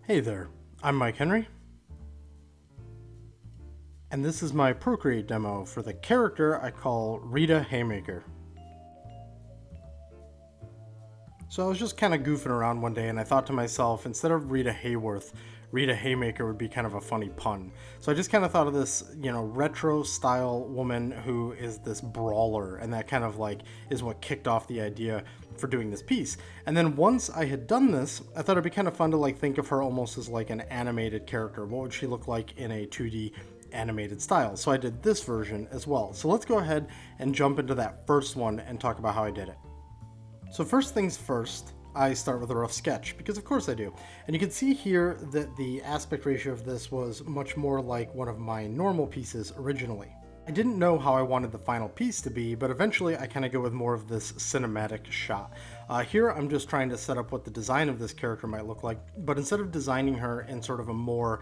Hey there, I'm Mike Henry, and this is my Procreate demo for the character I call Rita Haymaker. So I was just kind of goofing around one day and I thought to myself, instead of Rita Hayworth, Rita Haymaker would be kind of a funny pun. So I just kind of thought of this, retro style woman who is this brawler, and that kind of is what kicked off the idea for doing this piece. And then once I had done this, I thought it'd be kind of fun to think of her almost as like an animated character. What would she look like in a 2D animated style? So I did this version as well. So let's go ahead and jump into that first one and talk about how I did it. So first things first, I start with a rough sketch, because of course I do. And you can see here that the aspect ratio of this was much more like one of my normal pieces originally. I didn't know how I wanted the final piece to be, but eventually I kind of go with more of this cinematic shot. Here I'm just trying to set up what the design of this character might look like, but instead of designing her in sort of a more,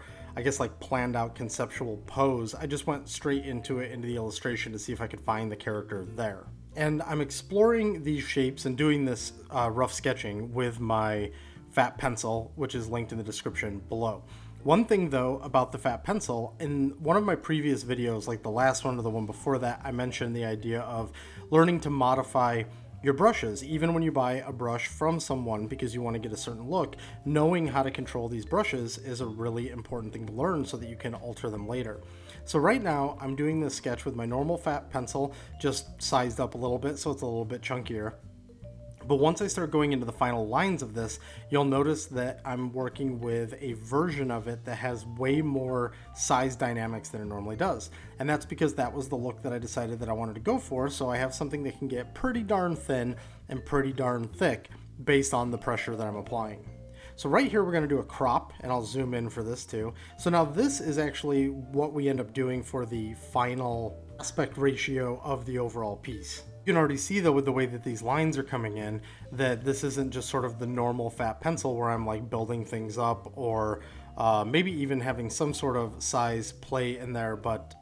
planned out conceptual pose, I just went straight into the illustration to see if I could find the character there. And I'm exploring these shapes and doing this rough sketching with my fat pencil, which is linked in the description below. One thing though about the fat pencil, in one of my previous videos, like the last one or the one before that, I mentioned the idea of learning to modify your brushes. Even when you buy a brush from someone because you want to get a certain look, knowing how to control these brushes is a really important thing to learn so that you can alter them later. So right now I'm doing this sketch with my normal fat pencil, just sized up a little bit so it's a little bit chunkier. But once I start going into the final lines of this, you'll notice that I'm working with a version of it that has way more size dynamics than it normally does. And that's because that was the look that I decided that I wanted to go for, so I have something that can get pretty darn thin and pretty darn thick based on the pressure that I'm applying. So right here we're going to do a crop, and I'll zoom in for this too. So now this is actually what we end up doing for the final aspect ratio of the overall piece. You can already see though with the way that these lines are coming in that this isn't just sort of the normal fat pencil where I'm building things up or maybe even having some sort of size play in there, but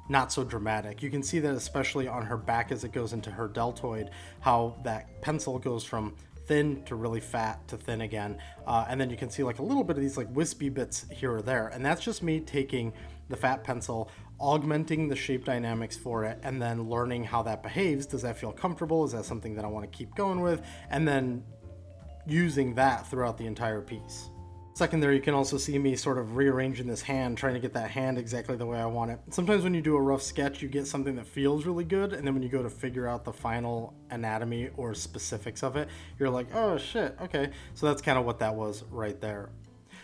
not so dramatic. You can see that especially on her back as it goes into her deltoid, how that pencil goes from thin to really fat to thin again, and then you can see a little bit of these wispy bits here or there, and that's just me taking the fat pencil, augmenting the shape dynamics for it, and then learning how that behaves. Does that feel comfortable? Is that something that I want to keep going with? And then using that throughout the entire piece. Second there, you can also see me sort of rearranging this hand, trying to get that hand exactly the way I want it. Sometimes when you do a rough sketch, you get something that feels really good, and then when you go to figure out the final anatomy or specifics of it, you're like, oh shit, okay. So that's kind of what that was right there.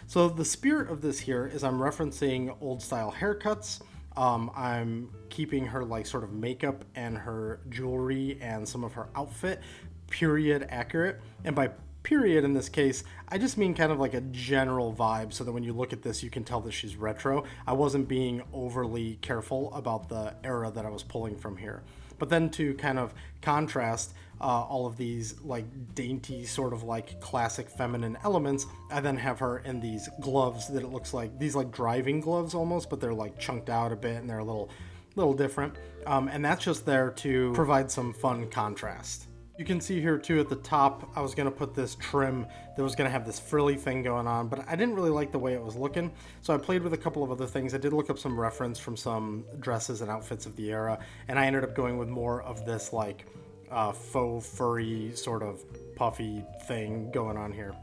So the spirit of this here is I'm referencing old style haircuts. I'm keeping her sort of makeup and her jewelry and some of her outfit period accurate. And by period in this case, I just mean kind of a general vibe so that when you look at this, you can tell that she's retro. I wasn't being overly careful about the era that I was pulling from here. But then to kind of contrast all of these dainty sort of classic feminine elements, I then have her in these gloves that it looks like these driving gloves almost, but they're chunked out a bit and they're a little different. And that's just there to provide some fun contrast. You can see here too at the top, I was going to put this trim that was going to have this frilly thing going on, but I didn't really like the way it was looking. So I played with a couple of other things. I did look up some reference from some dresses and outfits of the era, and I ended up going with more of this faux furry sort of puffy thing going on here.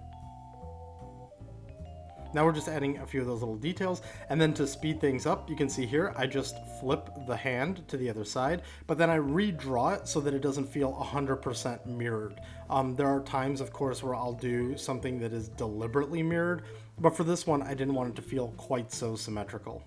Now we're just adding a few of those little details, and then to speed things up, you can see here I just flip the hand to the other side, but then I redraw it so that it doesn't feel 100% mirrored. There are times, of course, where I'll do something that is deliberately mirrored, but for this one I didn't want it to feel quite so symmetrical.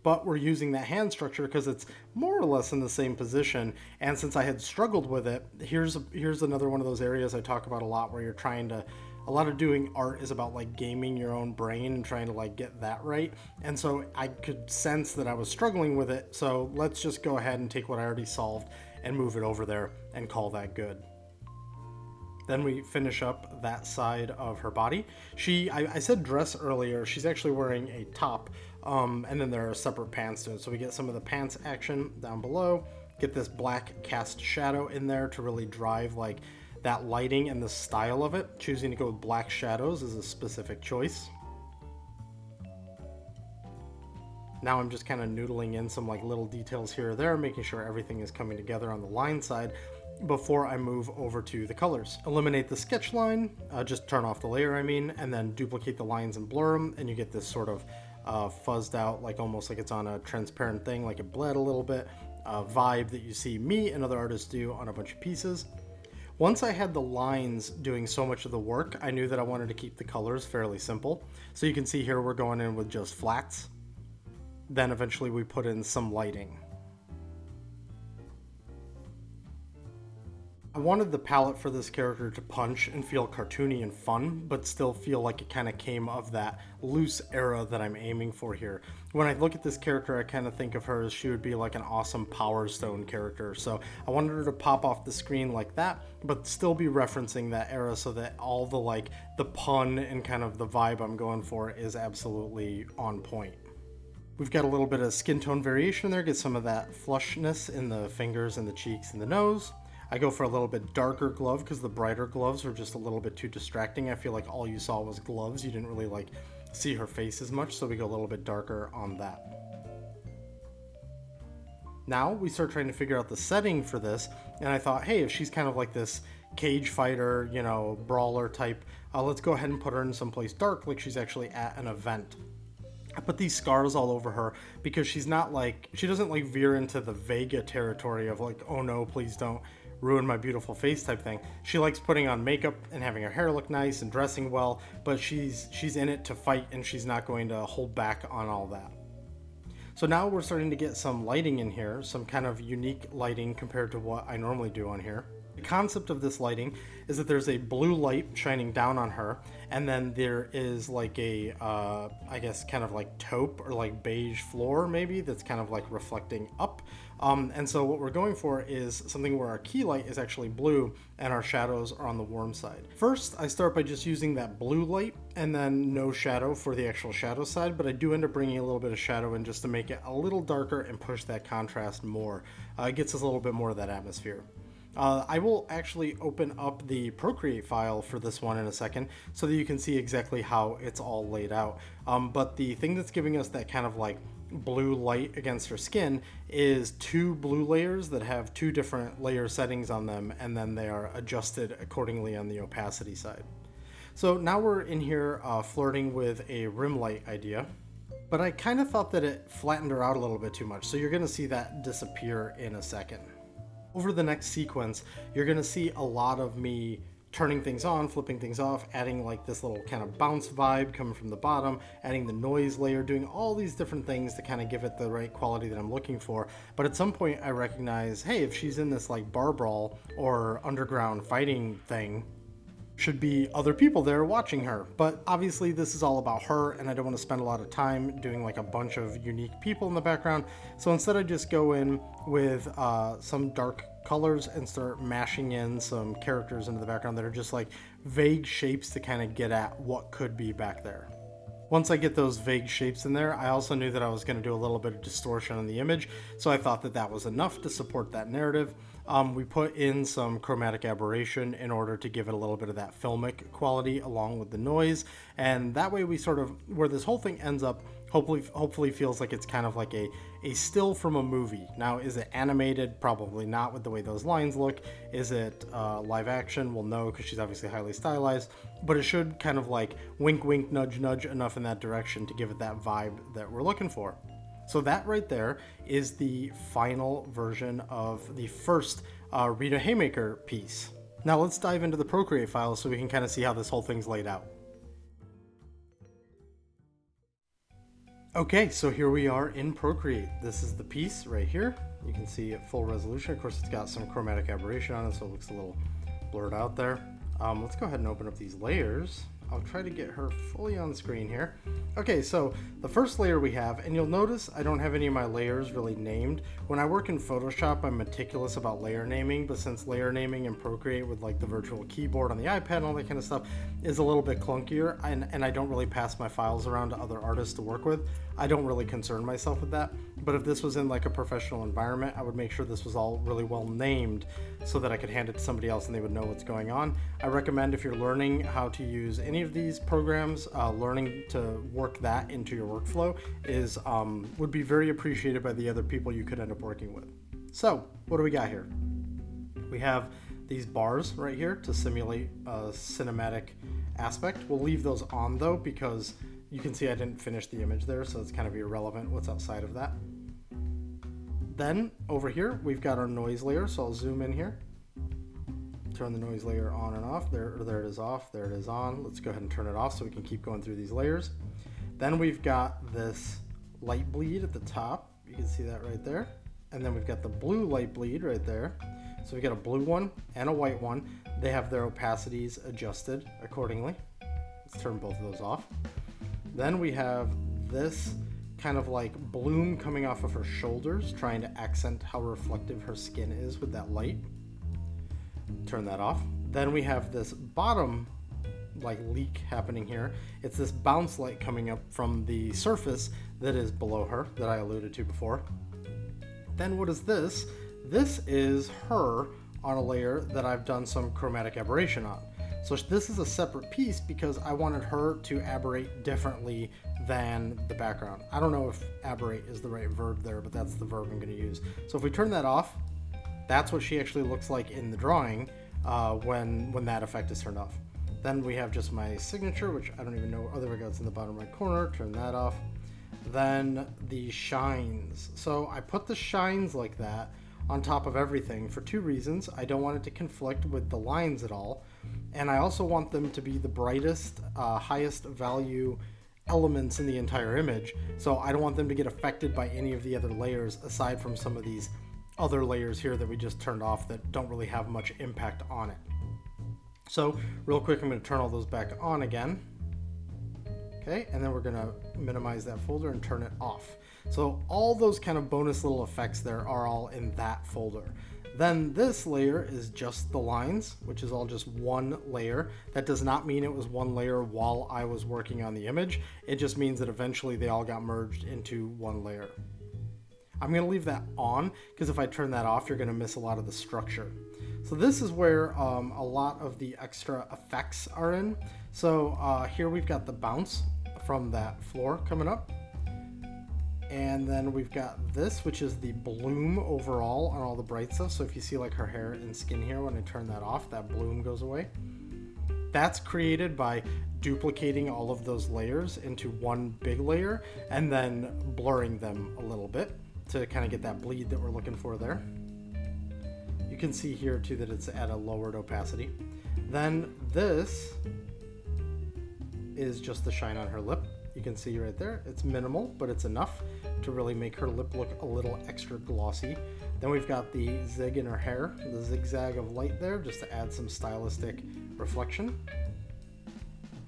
But we're using that hand structure because it's more or less in the same position, and since I had struggled with it, here's another one of those areas I talk about a lot where you're trying to, a lot of doing art is about gaming your own brain and trying to get that right, and so I could sense that I was struggling with it, so let's just go ahead and take what I already solved and move it over there and call that good. Then we finish up that side of her body. I said dress earlier, she's actually wearing a top, and then there are separate pants to it. So we get some of the pants action down below, get this black cast shadow in there to really drive that lighting and the style of it. Choosing to go with black shadows is a specific choice. Now I'm just kind of noodling in some like little details here or there, making sure everything is coming together on the line side before I move over to the colors. Eliminate the sketch line, just turn off the layer, and then duplicate the lines and blur them, and you get this sort of fuzzed out, like almost like it's on a transparent thing, like it bled a little bit, vibe that you see me and other artists do on a bunch of pieces. Once I had the lines doing so much of the work, I knew that I wanted to keep the colors fairly simple. So you can see here we're going in with just flats. Then eventually we put in some lighting. I wanted the palette for this character to punch and feel cartoony and fun, but still feel like it kind of came of that loose era that I'm aiming for here. When I look at this character, I kind of think of her as she would be like an awesome Power Stone character. So I wanted her to pop off the screen like that, but still be referencing that era so that all the like the pun and kind of the vibe I'm going for is absolutely on point. We've got a little bit of skin tone variation there, get some of that flushness in the fingers and the cheeks and the nose. I go for a little bit darker glove because the brighter gloves were just a little bit too distracting. I feel like all you saw was gloves. You didn't really like see her face as much, so we go a little bit darker on that. Now we start trying to figure out the setting for this, and I thought, hey, if she's kind of like this cage fighter, you know, brawler type, let's go ahead and put her in someplace dark, like she's actually at an event. I put these scars all over her because she's not like, she doesn't like veer into the Vega territory of like, oh no, please don't ruin my beautiful face type thing. She likes putting on makeup and having her hair look nice and dressing well, but she's in it to fight, and she's not going to hold back on all that. So now we're starting to get some lighting in here, some kind of unique lighting compared to what I normally do on here. The concept of this lighting is that there's a blue light shining down on her, and then there is like a, I guess kind of like taupe or like beige floor maybe that's kind of like reflecting up. And so what we're going for is something where our key light is actually blue and our shadows are on the warm side. First, I start by just using that blue light and then no shadow for the actual shadow side, but I do end up bringing a little bit of shadow in just to make it a little darker and push that contrast more. It gets us a little bit more of that atmosphere. I will actually open up the Procreate file for this one in a second so that you can see exactly how it's all laid out. But the thing that's giving us that kind of like blue light against her skin is two blue layers that have two different layer settings on them, and then they are adjusted accordingly on the opacity side. So now we're in here flirting with a rim light idea, but I kind of thought that it flattened her out a little bit too much, so you're going to see that disappear in a second. Over the next sequence, you're going to see a lot of me turning things on, flipping things off, adding like this little kind of bounce vibe coming from the bottom, adding the noise layer, doing all these different things to kind of give it the right quality that I'm looking for. But at some point I recognize, hey, if she's in this like bar brawl or underground fighting thing, should be other people there watching her. But obviously this is all about her, and I don't want to spend a lot of time doing like a bunch of unique people in the background. So instead I just go in with some dark colors and start mashing in some characters into the background that are just like vague shapes to kind of get at what could be back there. Once I get those vague shapes in there, I also knew that I was going to do a little bit of distortion on the image, so I thought that that was enough to support that narrative. We put in some chromatic aberration in order to give it a little bit of that filmic quality along with the noise, and that way we sort of, where this whole thing ends up, hopefully feels like it's kind of like a still from a movie. Now, is it animated? Probably not with the way those lines look. Is it live action? Well, no, because she's obviously highly stylized, but it should kind of like wink, wink, nudge, nudge enough in that direction to give it that vibe that we're looking for. So that right there is the final version of the first Rita Haymaker piece. Now let's dive into the Procreate file so we can kind of see how this whole thing's laid out. Okay, so here we are in Procreate. This is the piece right here. You can see at full resolution. Of course, it's got some chromatic aberration on it, so it looks a little blurred out there. Let's go ahead and open up these layers. I'll try to get her fully on screen here. Okay, so the first layer we have, and you'll notice I don't have any of my layers really named. When I work in Photoshop, I'm meticulous about layer naming, but since layer naming in Procreate with like the virtual keyboard on the iPad and all that kind of stuff is a little bit clunkier, and I don't really pass my files around to other artists to work with, I don't really concern myself with that. But if this was in like a professional environment, I would make sure this was all really well named so that I could hand it to somebody else and they would know what's going on. I recommend, if you're learning how to use any any of these programs, learning to work that into your workflow is would be very appreciated by the other people you could end up working with. So what do we got here? We have these bars right here to simulate a cinematic aspect. We'll leave those on though, because you can see I didn't finish the image there, so it's kind of irrelevant what's outside of that. Then over here, we've got our noise layer. So I'll zoom in here, turn the noise layer on and off. There it is off, there it is on. Let's go ahead and turn it off so we can keep going through these layers. Then we've got this light bleed at the top. You can see that right there. And then we've got the blue light bleed right there. So we got a blue one and a white one. They have their opacities adjusted accordingly. Let's turn both of those off. Then we have this kind of like bloom coming off of her shoulders, trying to accent how reflective her skin is with that light. Turn that off. Then we have this bottom like leak happening here. It's this bounce light coming up from the surface that is below her that I alluded to before. Then what is this? This is her on a layer that I've done some chromatic aberration on. So this is a separate piece because I wanted her to aberrate differently than the background. I don't know if aberrate is the right verb there, but that's the verb I'm going to use. So if we turn that off, that's what she actually looks like in the drawing when that effect is turned off. Then we have just my signature, which I don't even know. Oh, there we go. It's in the bottom right corner. Turn that off. Then the shines. So I put the shines like that on top of everything for two reasons. I don't want it to conflict with the lines at all. And I also want them to be the brightest, highest value elements in the entire image. So I don't want them to get affected by any of the other layers aside from some of these other layers here that we just turned off that don't really have much impact on it. So real quick, I'm going to turn all those back on again. Okay, and then we're going to minimize that folder and turn it off. So all those kind of bonus little effects there are all in that folder. Then this layer is just the lines, which is all just one layer. That does not mean it was one layer while I was working on the image. It just means that eventually they all got merged into one layer. I'm going to leave that on because if I turn that off, you're going to miss a lot of the structure. So this is where a lot of the extra effects are in. So here we've got the bounce from that floor coming up. And then we've got this, which is the bloom overall on all the bright stuff. So if you see like her hair and skin here, when I turn that off, that bloom goes away. That's created by duplicating all of those layers into one big layer and then blurring them a little bit to kind of get that bleed that we're looking for there. You can see here too that it's at a lowered opacity. Then this is just the shine on her lip. You can see right there, it's minimal, but it's enough to really make her lip look a little extra glossy. Then we've got the zig in her hair, the zigzag of light there, just to add some stylistic reflection.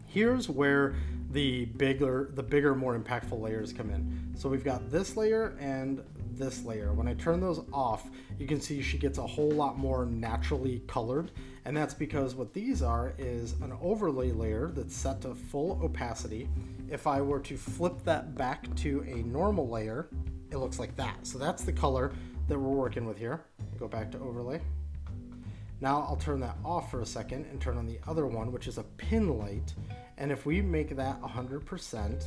Here's where the bigger, more impactful layers come in. So we've got this layer and this layer. When I turn those off, you can see she gets a whole lot more naturally colored, and that's because what these are is an overlay layer that's set to full opacity. If I were to flip that back to a normal layer, it looks like that. So that's the color that we're working with here. Go back to overlay. Now I'll turn that off for a second and turn on the other one, which is a pin light. And if we make that 100%,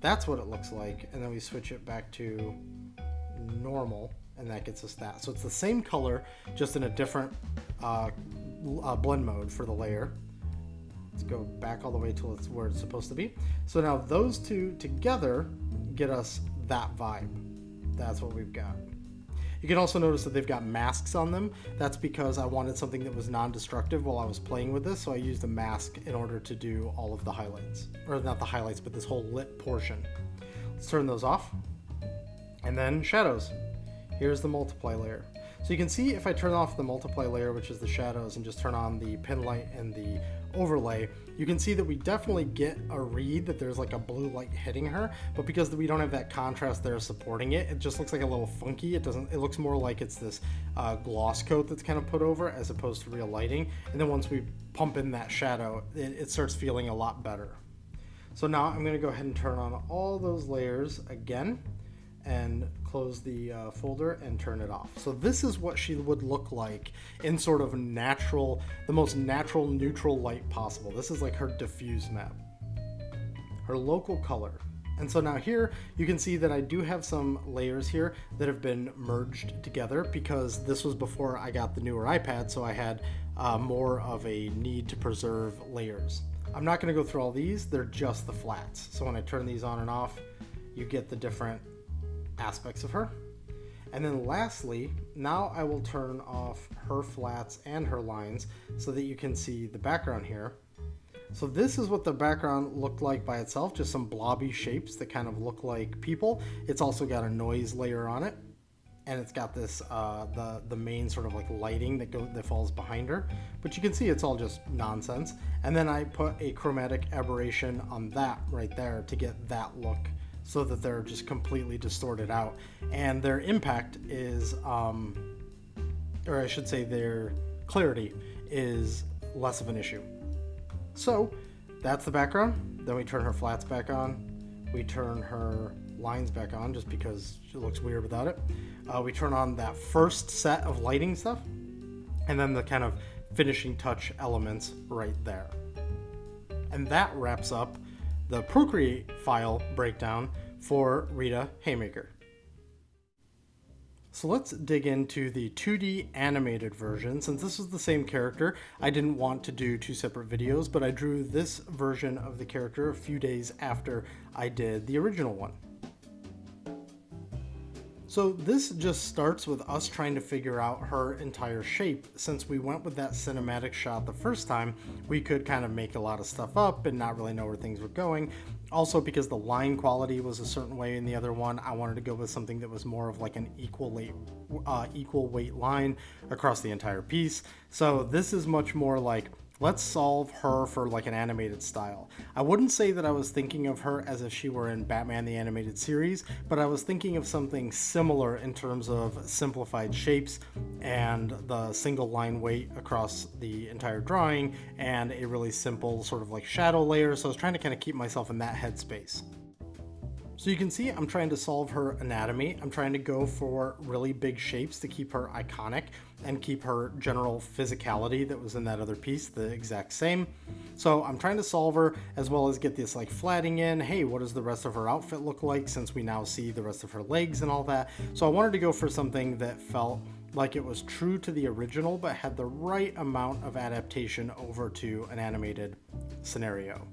that's what it looks like. And then we switch it back to normal, and that gets us that. So it's the same color, just in a different blend mode for the layer. Let's go back all the way till it's where it's supposed to be. So now those two together get us that vibe. That's what we've got. You can also notice that they've got masks on them. That's because I wanted something that was non-destructive while I was playing with this, so I used a mask in order to do all of the highlights. Or not the highlights, but this whole lit portion. Let's turn those off. And then shadows. Here's the multiply layer. So you can see if I turn off the multiply layer, which is the shadows, and just turn on the pin light and the overlay, you can see that we definitely get a read that there's like a blue light hitting her, but because we don't have that contrast there supporting it, it just looks like a little funky. It looks more like it's this gloss coat that's kind of put over as opposed to real lighting. And then once we pump in that shadow, it starts feeling a lot better. So now I'm going to go ahead and turn on all those layers again. and close the folder and turn it off. So this is what she would look like in sort of natural, the most natural neutral light possible. This is like her diffuse map, her local color. And so now here you can see that I do have some layers here that have been merged together because this was before I got the newer iPad, so I had more of a need to preserve layers. I'm not going to go through all these, they're just the flats. So when I turn these on and off, you get the different aspects of her. And then lastly, now I will turn off her flats and her lines so that you can see the background here. So this is what the background looked like by itself, just some blobby shapes that kind of look like people. It's also got a noise layer on it, and it's got this the main sort of like lighting that falls behind her. But you can see it's all just nonsense. And then I put a chromatic aberration on that right there to get that look, so that they're just completely distorted out. And their impact is, or I should say their clarity is less of an issue. So that's the background. Then we turn her flats back on. We turn her lines back on just because she looks weird without it. We turn on that first set of lighting stuff, and then the kind of finishing touch elements right there. And that wraps up the Procreate file breakdown for Rita Haymaker. So let's dig into the 2D animated version. Since this was the same character, I didn't want to do two separate videos, but I drew this version of the character a few days after I did the original one. So this just starts with us trying to figure out her entire shape. Since we went with that cinematic shot the first time, we could kind of make a lot of stuff up and not really know where things were going. Also, because the line quality was a certain way in the other one, I wanted to go with something that was more of like an equal weight line across the entire piece. So this is much more like, let's solve her for like an animated style. I wouldn't say that I was thinking of her as if she were in Batman the Animated Series, but I was thinking of something similar in terms of simplified shapes and the single line weight across the entire drawing and a really simple sort of like shadow layer. So I was trying to kind of keep myself in that headspace. So you can see I'm trying to solve her anatomy. I'm trying to go for really big shapes to keep her iconic and keep her general physicality that was in that other piece the exact same. So I'm trying to solve her as well as get this like flatting in. Hey, what does the rest of her outfit look like since we now see the rest of her legs and all that? So I wanted to go for something that felt like it was true to the original but had the right amount of adaptation over to an animated scenario.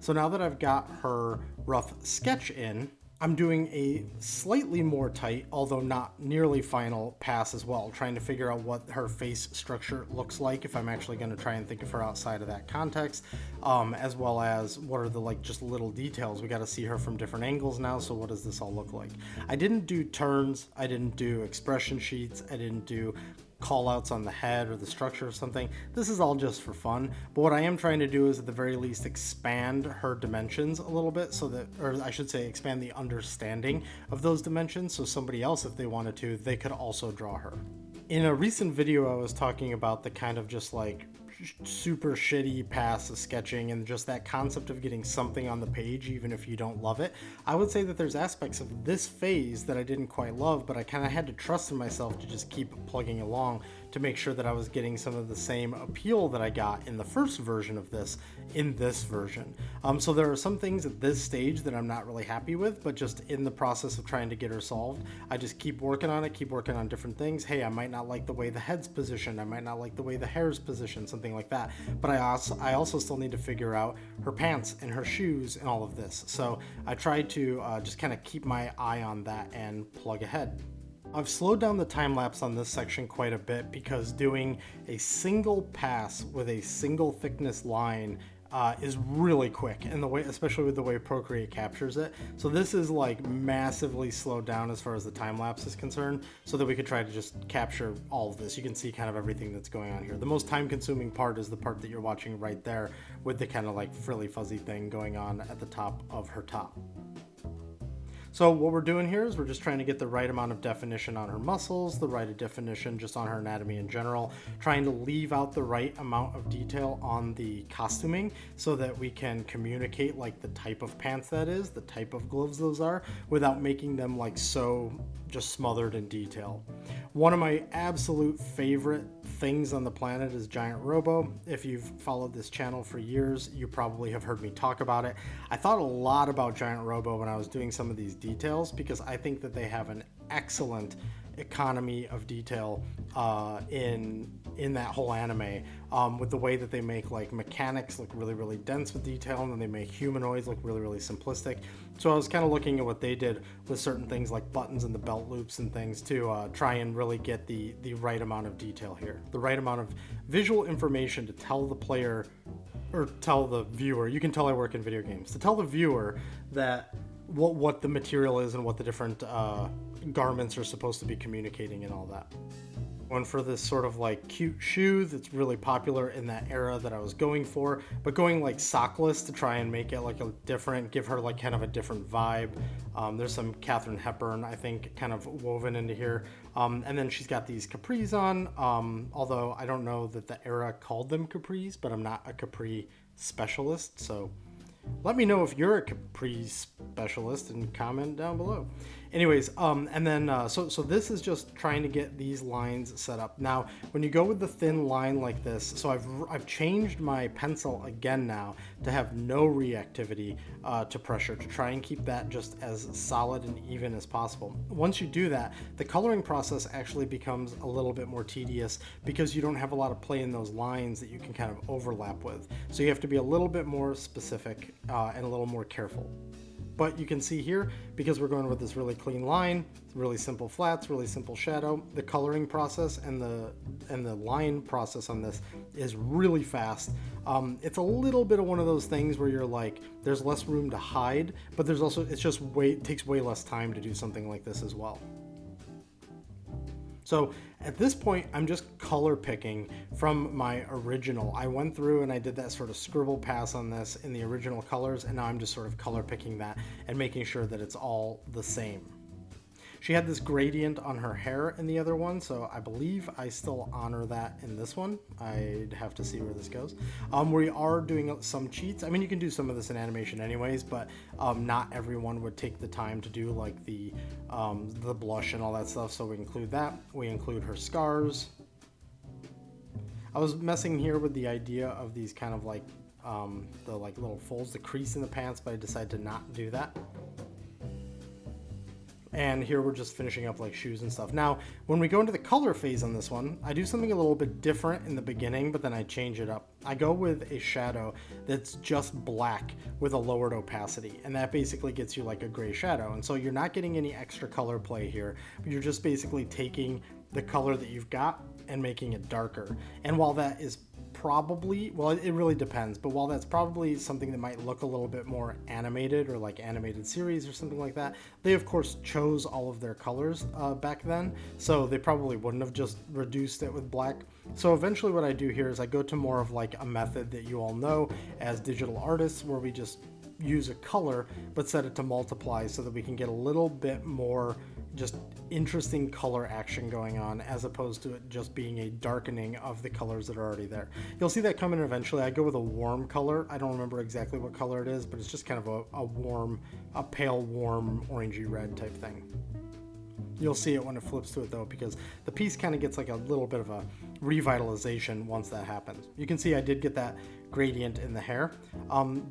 So now that I've got her rough sketch in, I'm doing a slightly more tight, although not nearly final pass as well, trying to figure out what her face structure looks like if I'm actually going to try and think of her outside of that context, as well as what are the like just little details. We got to see her from different angles now, so what does this all look like? I didn't do turns, I didn't do expression sheets, I didn't do call outs on the head or the structure of something. This is all just for fun, but what I am trying to do is at the very least expand her dimensions a little bit so that, or I should say expand the understanding of those dimensions so somebody else, if they wanted to, they could also draw her. In a recent video I was talking about the kind of just like super shitty pass of sketching and just that concept of getting something on the page even if you don't love it. I would say that there's aspects of this phase that I didn't quite love, but I kind of had to trust in myself to just keep plugging along to make sure that I was getting some of the same appeal that I got in the first version of this in this version. So there are some things at this stage that I'm not really happy with, but just in the process of trying to get her solved, I just keep working on it, keep working on different things. Hey, I might not like the way the head's positioned, I might not like the way the hair's positioned, something like that, but I also still need to figure out her pants and her shoes and all of this. So I tried to just kind of keep my eye on that and plug ahead. I've slowed down the time lapse on this section quite a bit because doing a single pass with a single thickness line is really quick, and the way, especially with the way Procreate captures it. So this is like massively slowed down as far as the time lapse is concerned, so that we could try to just capture all of this. You can see kind of everything that's going on here. The most time consuming part is the part that you're watching right there with the kind of like frilly fuzzy thing going on at the top of her top. So what we're doing here is we're just trying to get the right amount of definition on her muscles, the right definition just on her anatomy in general, trying to leave out the right amount of detail on the costuming so that we can communicate like the type of pants that is, the type of gloves those are, without making them like so just smothered in detail. One of my absolute favorite things on the planet is Giant Robo. If you've followed this channel for years, you probably have heard me talk about it. I thought a lot about Giant Robo when I was doing some of these details because I think that they have an excellent economy of detail in that whole anime, with the way that they make like mechanics look really dense with detail, and then they make humanoids look really simplistic. So I was kind of looking at what they did with certain things like buttons and the belt loops and things to try and really get the right amount of detail here, the right amount of visual information to tell the player or tell the viewer. You can tell I work in video games, to tell the viewer that what the material is and what the different garments are supposed to be communicating and all that. One for this sort of like cute shoe that's really popular in that era that I was going for, but going like sockless to try and make it like a different, give her like kind of a different vibe. There's some Katharine Hepburn, I think, kind of woven into here. And then she's got these capris on, although I don't know that the era called them capris, but I'm not a capri specialist, so let me know if you're a capri specialist and comment down below. Anyways, and then so this is just trying to get these lines set up. Now, when you go with the thin line like this, so I've changed my pencil again now to have no reactivity to pressure, to try and keep that just as solid and even as possible. Once you do that, the coloring process actually becomes a little bit more tedious because you don't have a lot of play in those lines that you can kind of overlap with. So you have to be a little bit more specific and a little more careful. But you can see here, because we're going with this really clean line, really simple flats, really simple shadow, the coloring process and the line process on this is really fast. It's a little bit of one of those things where you're like, there's less room to hide, but there's also, it takes way less time to do something like this as well. So at this point, I'm just color picking from my original. I went through and I did that sort of scribble pass on this in the original colors, and now I'm just sort of color picking that and making sure that it's all the same. She had this gradient on her hair in the other one, so I believe I still honor that in this one. I'd have to see where this goes. We are doing some cheats. I mean, you can do some of this in animation anyways, but not everyone would take the time to do like the blush and all that stuff, so we include that. We include her scars. I was messing here with the idea of these kind of like the like little folds, the crease in the pants, but I decided to not do that. And here we're just finishing up like shoes and stuff. Now, when we go into the color phase on this one, I do something a little bit different in the beginning, but then I change it up. I go with a shadow that's just black with a lowered opacity, and that basically gets you like a gray shadow. And so you're not getting any extra color play here, but you're just basically taking the color that you've got and making it darker. And while that is probably, well, it really depends, but while that's probably something that might look a little bit more animated or like animated series or something like that, they of course chose all of their colors back then, so they probably wouldn't have just reduced it with black. So eventually what I do here is I go to more of like a method that you all know as digital artists, where we just use a color but set it to multiply so that we can get a little bit more just interesting color action going on, as opposed to it just being a darkening of the colors that are already there. You'll see that coming eventually. I go with a warm color. I don't remember exactly what color it is, but it's just kind of a pale warm orangey red type thing. You'll see it when it flips to it though, because the piece kind of gets like a little bit of a revitalization once that happens. You can see I did get that gradient in the hair.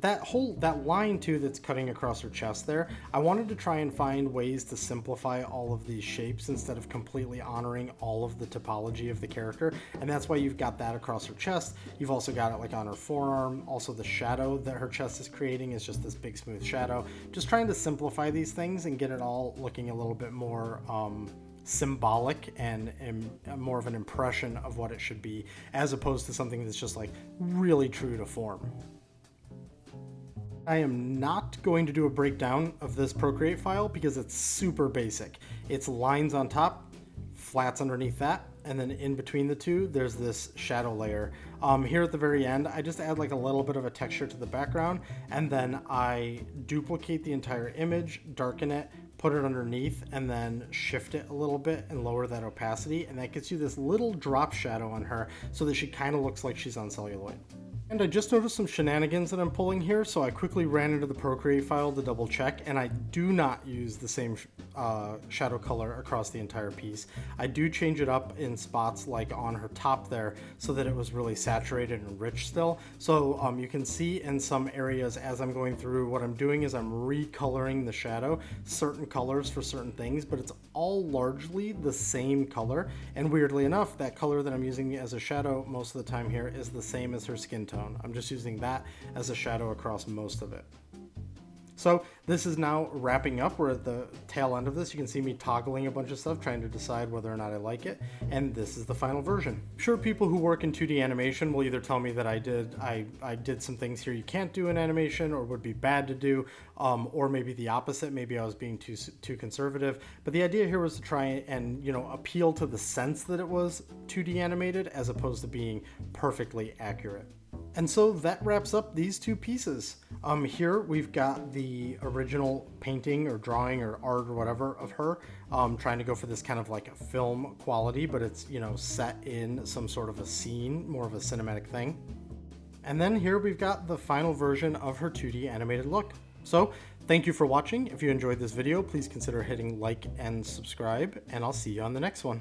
That line too that's cutting across her chest there, I wanted to try and find ways to simplify all of these shapes instead of completely honoring all of the topology of the character, and that's why you've got that across her chest. You've also got it like on her forearm. Also, the shadow that her chest is creating is just this big smooth shadow. Just trying to simplify these things and get it all looking a little bit more symbolic and more of an impression of what it should be, as opposed to something that's just like really true to form. I am not going to do a breakdown of this Procreate file because it's super basic. It's lines on top, flats underneath that, and then in between the two there's this shadow layer. Here at the very end I just add like a little bit of a texture to the background, and then I duplicate the entire image, darken it, put it underneath, and then shift it a little bit and lower that opacity, and that gets you this little drop shadow on her so that she kind of looks like she's on celluloid. And I just noticed some shenanigans that I'm pulling here, so I quickly ran into the Procreate file to double check, and I do not use the same shadow color across the entire piece. I do change it up in spots like on her top there so that it was really saturated and rich still. So you can see in some areas as I'm going through, what I'm doing is I'm recoloring the shadow, certain colors for certain things, but it's all largely the same color. And weirdly enough, that color that I'm using as a shadow most of the time here is the same as her skin tone. I'm just using that as a shadow across most of it. So this is now wrapping up. We're at the tail end of this. You can see me toggling a bunch of stuff, trying to decide whether or not I like it. And this is the final version. I'm sure people who work in 2D animation will either tell me that I did some things here you can't do in animation or would be bad to do, or maybe the opposite. Maybe I was being too conservative. But the idea here was to try and, you know, appeal to the sense that it was 2D animated as opposed to being perfectly accurate. And so that wraps up these two pieces. Here we've got the original painting or drawing or art or whatever of her, trying to go for this kind of like a film quality, but it's, you know, set in some sort of a scene, more of a cinematic thing. And then here we've got the final version of her 2D animated look. So thank you for watching. If you enjoyed this video, please consider hitting like and subscribe, and I'll see you on the next one.